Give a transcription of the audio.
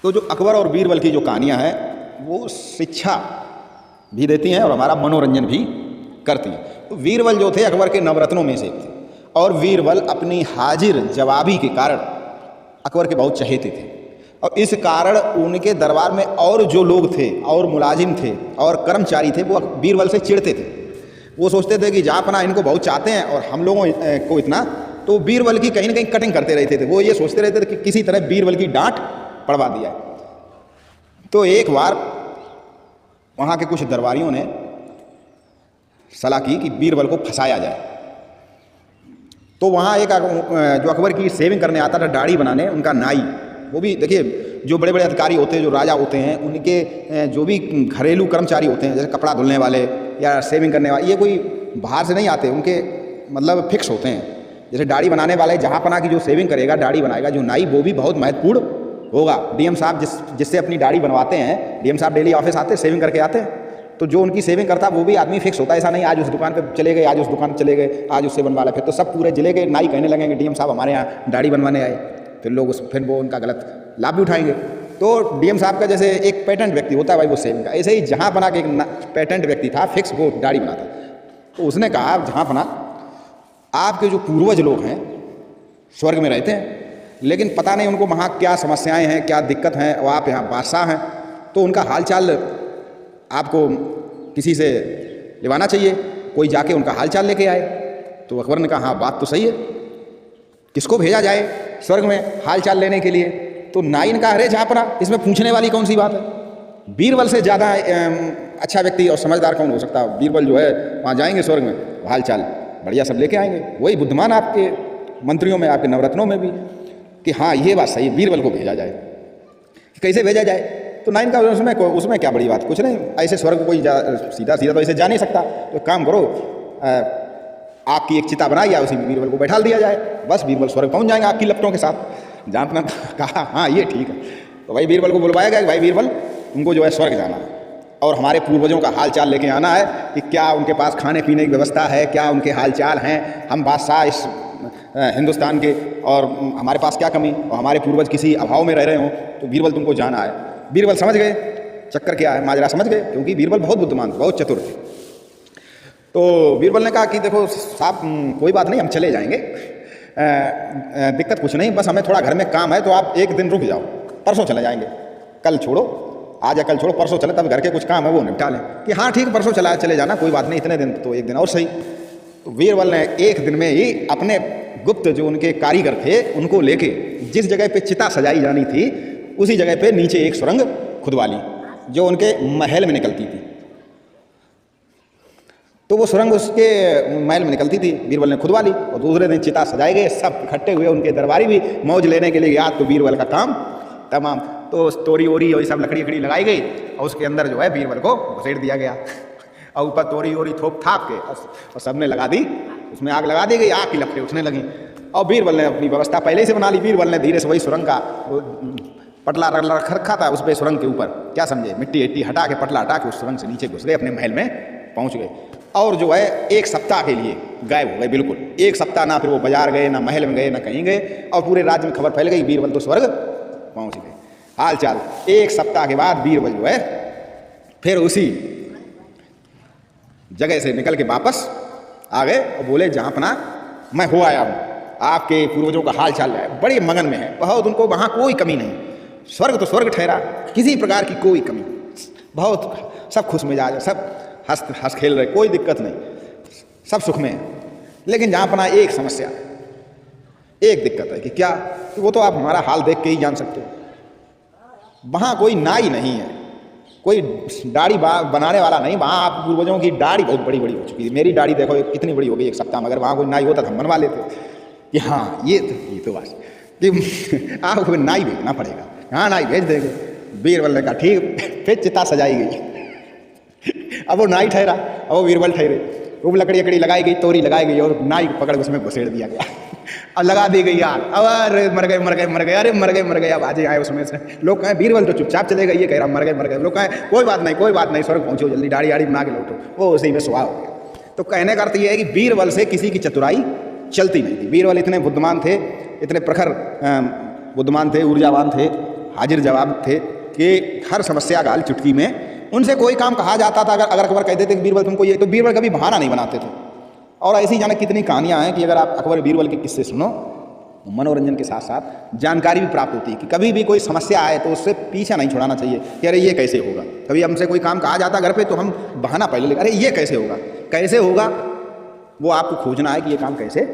तो जो अकबर और बीरबल की जो कहानियाँ हैं वो शिक्षा भी देती हैं और हमारा मनोरंजन भी करती हैं। तो बीरबल जो थे अकबर के नवरत्नों में से थे और बीरबल अपनी हाजिर जवाबी के कारण अकबर के बहुत चहेते थे और इस कारण उनके दरबार में और जो लोग थे और मुलाजिम थे और कर्मचारी थे वो बीरबल से चिढ़ते थे। वो सोचते थे कि जहाँपना इनको बहुत चाहते हैं और हम लोगों को इतना, तो बीरबल की कहीं ना कहीं कटिंग करते रहते थे। वो ये सोचते रहते थे कि किसी तरह बीरबल की डांट पड़वा दिया। तो एक बार वहाँ के कुछ दरबारियों ने सलाह की कि बीरबल को फंसाया जाए। तो वहाँ एक जो अकबर की सेविंग करने आता था दाढ़ी बनाने, उनका नाई, वो भी देखिए जो बड़े बड़े अधिकारी होते हैं, जो राजा होते हैं, उनके जो भी घरेलू कर्मचारी होते हैं जैसे कपड़ा धुलने वाले या सेविंग करने वाले, ये कोई बाहर से नहीं आते, उनके मतलब फिक्स होते हैं। जैसे दाढ़ी बनाने वाले जहाँपना की जो सेविंग करेगा, दाढ़ी बनाएगा जो नाई, वो भी बहुत महत्वपूर्ण होगा। डीएम साहब जिससे अपनी दाढ़ी बनवाते हैं, डीएम साहब डेली ऑफिस आते हैं, सेविंग करके आते हैं, तो जो उनकी सेविंग करता है वो भी आदमी फिक्स होता है। ऐसा नहीं आज उस दुकान पे चले गए, आज उस दुकान पे चले गए, आज उससे बनवा ले, फिर तो सब पूरे जिले के नाई कहने लगेंगे डीएम साहब हमारे यहाँ दाढ़ी बनवाने आए, फिर लोग फिर वो उनका गलत लाभ भी उठाएंगे। तो डीएम साहब का जैसे एक पेटेंट व्यक्ति होता है भाई वो सेविंग का, ऐसे ही जहाँ बना के एक पेटेंट व्यक्ति था फिक्स, वो दाढ़ी बनाता। तो उसने कहा जहाँ बना आपके जो पूर्वज लोग हैं स्वर्ग में रहते हैं, लेकिन पता नहीं उनको वहाँ क्या समस्याएं हैं, क्या दिक्कत हैं, और आप यहाँ बादशाह हैं, तो उनका हालचाल आपको किसी से लिवाना चाहिए, कोई जाके उनका हालचाल लेके आए। तो अकबर ने कहा हाँ बात तो सही है, किसको भेजा जाए स्वर्ग में हालचाल लेने के लिए? तो नाई ने कहा अरे झापना, इसमें पूछने वाली कौन सी बात है, बीरबल से ज़्यादा अच्छा व्यक्ति और समझदार कौन हो सकता है? बीरबल जो है वहाँ जाएंगे स्वर्ग में, हालचाल बढ़िया सब लेके आएंगे, वही बुद्धिमान आपके मंत्रियों में, आपके नवरत्नों में भी, कि हाँ ये बात सही, बीरबल को भेजा जाए। कैसे भेजा जाए? तो नाइन का उसमें क्या बड़ी बात, कुछ नहीं, ऐसे स्वर्ग कोई सीधा सीधा तो ऐसे जा नहीं सकता, तो काम करो आग की एक चिता बनाई या उसी में बीरबल को बैठा दिया जाए, बस बीरबल स्वर्ग पहुंच जाएंगे आग की लपटों के साथ। जहाँ अपना कहा हाँ ये ठीक है, तो भाई बीरबल को बुलवाया गया कि भाई बीरबल तुमको जो है स्वर्ग जाना है और हमारे पूर्वजों का हाल चाल लेके आना है कि क्या उनके पास खाने पीने की व्यवस्था है, क्या उनके हाल चाल हैं, हम बादशाह इस हिंदुस्तान के और हमारे पास क्या कमी, और हमारे पूर्वज किसी अभाव में रह रहे हों, तो बीरबल तुमको जाना है। बीरबल समझ गए चक्कर क्या है, माजरा समझ गए, क्योंकि बीरबल बहुत बुद्धिमान, बहुत चतुर थे। तो बीरबल ने कहा कि देखो साहब कोई बात नहीं, हम चले जाएंगे, दिक्कत कुछ नहीं, बस हमें थोड़ा घर में काम है, तो आप एक दिन रुक जाओ, परसों चले जाएंगे, कल छोड़ो, आज या कल छोड़ो, परसों चले, तब घर के कुछ काम है वो निपटा लें। कि हाँ ठीक परसों चले जाना, कोई बात नहीं, इतने दिन तो एक दिन और सही। तो बीरबल ने एक दिन में ही अपने गुप्त जो उनके कारीगर थे उनको लेके जिस जगह पे चिता सजाई जानी थी उसी जगह पे नीचे एक सुरंग खुदवा ली जो उनके महल में निकलती थी। तो वो सुरंग उसके महल में निकलती थी, बीरबल ने खुदवा ली और दूसरे दिन चिता सजाए गए, सब इकट्ठे हुए, उनके दरबारी भी मौज लेने के लिए गया। तो बीरबल का काम तमाम, तो तोरी ओरी और सब लकड़ी लकड़ी लगाई गई और उसके अंदर जो है बीरबल को घुसेड़ दिया गया और ऊपर तोरी ओरी थोप थाप के और सबने लगा दी, उसमें आग लगा दी गई, आग की लपटें उठने लगी और बीरबल ने अपनी व्यवस्था पहले ही से बना ली। बीरबल ने धीरे से वही सुरंग का पटला रख रखा था, उस पर सुरंग के ऊपर क्या समझे मिट्टी इट्टी हटा के, पटला हटा के उस सुरंग से नीचे घुस गए, अपने महल में पहुंच गए और जो है एक सप्ताह के लिए गायब हो गए, बिल्कुल एक सप्ताह, ना फिर वो बाजार गए, ना महल में गए, ना कहीं गए, और पूरे राज्य में खबर फैल गई बीरबल तो स्वर्ग पहुंच गए। हाल चाल एक सप्ताह के बाद बीरबल जो है फिर उसी जगह से निकल के वापस आ गए और बोले जहाँ अपना मैं हो आया हूँ, आपके पूर्वजों का हाल चाल है, बड़े मगन में है, बहुत उनको वहाँ कोई कमी नहीं, स्वर्ग तो स्वर्ग ठहरा, किसी प्रकार की कोई कमी, बहुत सब खुश मिजाज, सब हंस खेल रहे, कोई दिक्कत नहीं, सब सुख में है। लेकिन जहाँ अपना एक समस्या, एक दिक्कत है कि क्या, कि वो तो आप हमारा हाल देख के ही जान सकते हो, वहाँ कोई नाई नहीं है, कोई दाढ़ी बनाने वाला नहीं, वहाँ आप पूर्वजों की दाढ़ी बहुत बड़ी बड़ी हो चुकी है, मेरी दाढ़ी देखो कितनी बड़ी हो गई एक सप्ताह में, अगर वहाँ कोई नाई होता तो हम बनवा लेते कि हाँ ये तो बात कि आपको नाई भेजना पड़ेगा, हाँ नाई भेज देंगे। बीरबल ने कहा ठीक, फिर चिता सजाई गई, अब वो नाई ठहरा, अब वो बीरबल ठहरे, वो लकड़ी लकड़ी लगाई गई, तोरी लगाई गई और नाई पकड़ उसमें घुसेड़ दिया गया और लगा दी गई आग। अब अरे मर गए, अरे मर गए, अब आज आए उसमें से, लोग कहें बीरबल तो चुपचाप चले गए, ये कह रहा मर गए, लोग कहें कोई बात नहीं, स्वर्ग पहुंचो जल्दी, दाढ़ी आड़ी बना के लौटो, वो उसी में सुहा हो गया। तो कहने का अर्थ ये है कि बीरबल से किसी की चतुराई चलती नहीं थी। बीरबल इतने बुद्धिमान थे, इतने प्रखर बुद्धिमान थे, ऊर्जावान थे, हाजिर जवाब थे कि हर समस्या का हल चुटकी में। उनसे कोई काम कहा जाता था, अगर अकबर कह देते कि बीरबल तुमको ये, तो बीरबल कभी बहाना नहीं बनाते थे। और ऐसी जाने कितनी कहानियाँ हैं कि अगर आप अकबर बीरबल के किस्से सुनो तो मनोरंजन के साथ साथ जानकारी भी प्राप्त होती है कि कभी भी कोई समस्या आए तो उससे पीछा नहीं छुड़ाना चाहिए कि अरे ये कैसे होगा। कभी हमसे कोई काम कहा जाता घर पे तो हम बहाना पहले लेकर अरे ये कैसे होगा, कैसे होगा वो आपको खोजना है कि ये काम कैसे